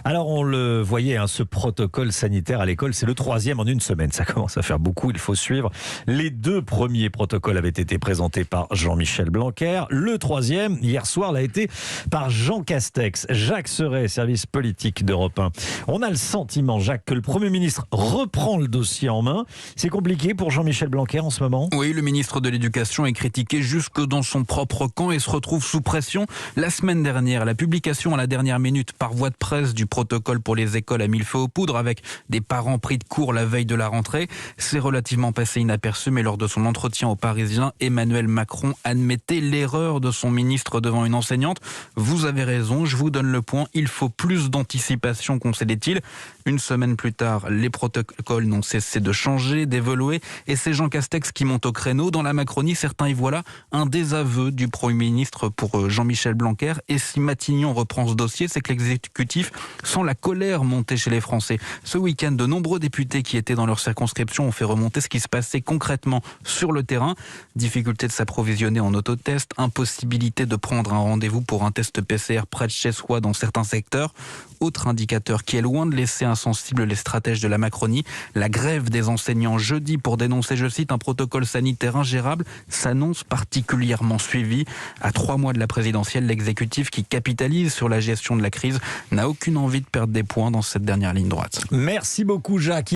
Alors on le voyait, ce protocole sanitaire à l'école, c'est le 3e en une semaine. Ça commence à faire beaucoup, il faut suivre. Les 2 premiers protocoles avaient été présentés par Jean-Michel Blanquer. Le 3e, hier soir, l'a été par Jean Castex. Jacques Serret, service politique d'Europe 1. On a le sentiment, Jacques, que le Premier ministre reprend le dossier en main. C'est compliqué pour Jean-Michel Blanquer en ce moment ? Oui, le ministre de l'Éducation est critiqué jusque dans son propre camp et se retrouve sous pression. La semaine dernière, la publication à la dernière minute par voie de presse du protocole pour les écoles a mis le feu aux poudres avec des parents pris de court la veille de la rentrée. C'est relativement passé inaperçu, mais lors de son entretien aux Parisiens, Emmanuel Macron admettait l'erreur de son ministre devant une enseignante. Vous avez raison, je vous donne le point, il faut plus d'anticipation, concédait-il. Une semaine plus tard, les protocoles n'ont cessé de changer, d'évoluer, et c'est Jean Castex qui monte au créneau. Dans la Macronie, certains y voient là un désaveu du Premier ministre pour Jean-Michel Blanquer. Et si Matignon reprend ce dossier, c'est que l'exécutif sent la colère monter chez les Français. Ce week-end, de nombreux députés qui étaient dans leur circonscription ont fait remonter ce qui se passait concrètement sur le terrain. Difficulté de s'approvisionner en autotest, impossibilité de prendre un rendez-vous pour un test PCR près de chez soi dans certains secteurs. Autre indicateur qui est loin de laisser insensibles les stratèges de la Macronie, la grève des enseignants jeudi pour dénoncer, je cite, un protocole sanitaire ingérable s'annonce particulièrement suivi. À 3 mois de la présidentielle, l'exécutif qui capitalise sur la gestion de la crise n'a aucune envie de perdre des points dans cette dernière ligne droite. Merci beaucoup, Jacques.